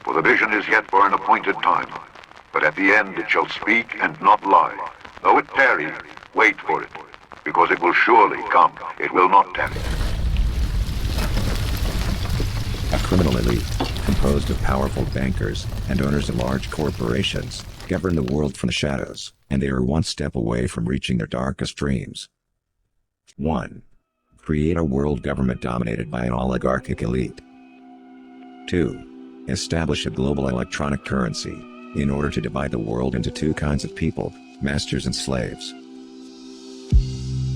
For the vision is yet for an appointed time, but at the end it shall speak and not lie. Though it tarry, wait for it, because it will surely come. It will not tarry. A criminal elite, composed of powerful bankers and owners of large corporations, govern the world from the shadows, and they are one step away from reaching their darkest dreams. 1. Create a world government dominated by an oligarchic elite. 2. Establish a global electronic currency, in order to divide the world into two kinds of people, masters and slaves.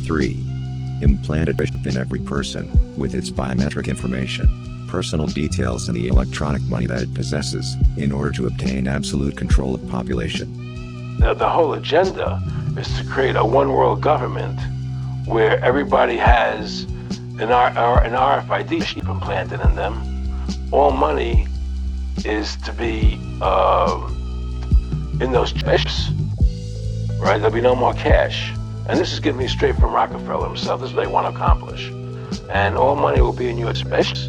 3. Implant a chip in every person, with its biometric information, personal details and the electronic money that it possesses, in order to obtain absolute control of population. Now, the whole agenda is to create a one world government where everybody has an RFID chip implanted in them. All money is to be in those chips, right? There'll be no more cash. And this is getting me straight from Rockefeller himself. This is what they want to accomplish. And all money will be in US chips.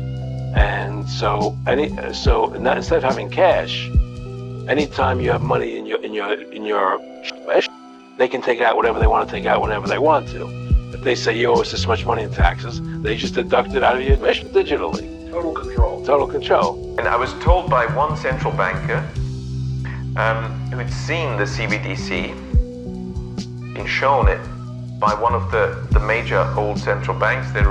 And so instead of having cash, anytime you have money in your chip, they can take out whatever they want to take out whenever they want to. If they say you owe us this much money in taxes, they just deduct it out of your admission digitally. Total control. Total control. And I was told by one central banker who had seen the CBDC, been shown it by one of the major old central banks. They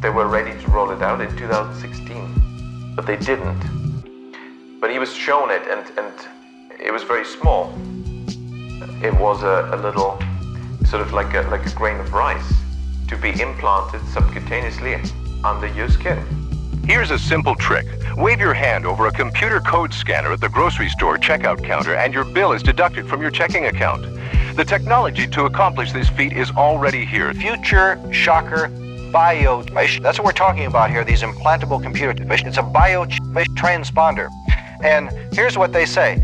were ready to roll it out in 2016, but they didn't. But he was shown it, and it was very small. It was a little, sort of like a grain of rice, to be implanted subcutaneously under your skin. Here's a simple trick. Wave your hand over a computer code scanner at the grocery store checkout counter and your bill is deducted from your checking account. The technology to accomplish this feat is already here. Future shocker bio. That's what we're talking about here, these implantable computer. It's a bio transponder. And here's what they say.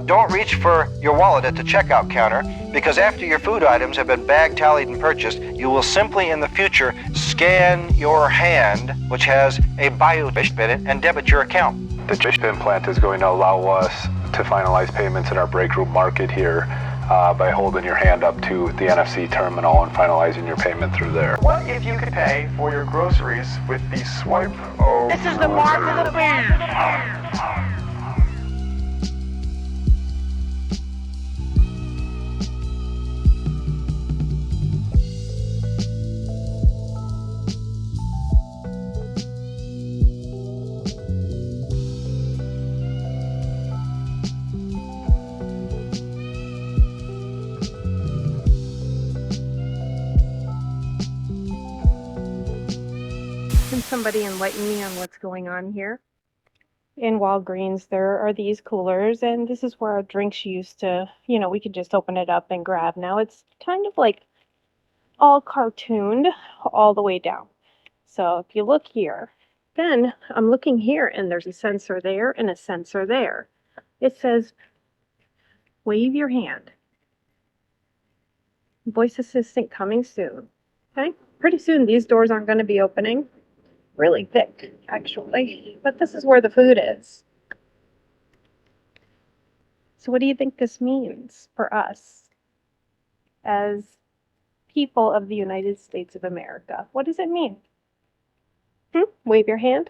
Don't reach for your wallet at the checkout counter, because after your food items have been bag tallied and purchased, you will simply in the future scan your hand, which has a bio chip in it, and debit your account. The chip implant is going to allow us to finalize payments in our break room market here by holding your hand up to the NFC terminal and finalizing your payment through there. What if you could pay for your groceries with the swipe of... This is the mark of the beast! Can somebody enlighten me on what's going on here? In Walgreens, there are these coolers, and this is where our drinks used to, we could just open it up and grab. Now it's kind of like all cartooned all the way down. So if you look here, then I'm looking here, and there's a sensor there and a sensor there. It says, wave your hand. Voice assistant coming soon. Okay? Pretty soon these doors aren't going to be opening. Really thick, actually. But this is where the food is. So what do you think this means for us as people of the United States of America? What does it mean? Wave your hand.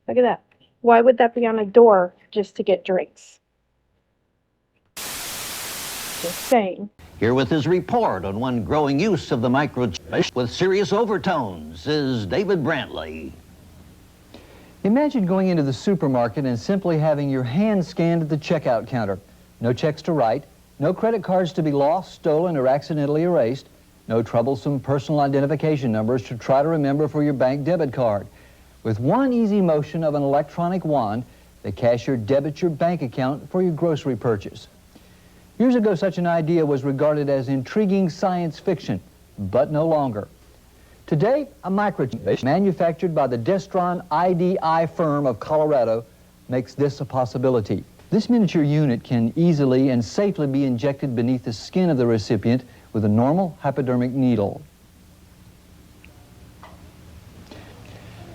Look at that. Why would that be on a door just to get drinks? Just saying. Here with his report on one growing use of the microchip with serious overtones is David Brantley. Imagine going into the supermarket and simply having your hand scanned at the checkout counter. No checks to write, no credit cards to be lost, stolen, or accidentally erased, no troublesome personal identification numbers to try to remember for your bank debit card. With one easy motion of an electronic wand, the cashier debits your bank account for your grocery purchase. Years ago, such an idea was regarded as intriguing science fiction, but no longer. Today, a microchip manufactured by the Destron IDI firm of Colorado makes this a possibility. This miniature unit can easily and safely be injected beneath the skin of the recipient with a normal hypodermic needle.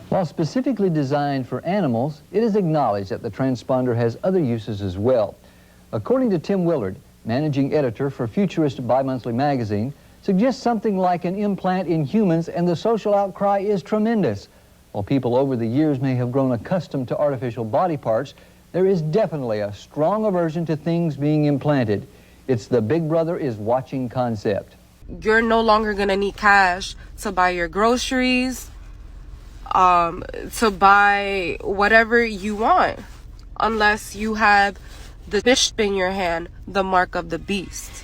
While specifically designed for animals, it is acknowledged that the transponder has other uses as well. According to Tim Willard, managing editor for Futurist bi-monthly magazine, suggests something like an implant in humans, and the social outcry is tremendous. While people over the years may have grown accustomed to artificial body parts, there is definitely a strong aversion to things being implanted. It's the Big Brother is watching concept. You're no longer going to need cash to buy your groceries, to buy whatever you want, unless you have the bishop in your hand, the mark of the beast.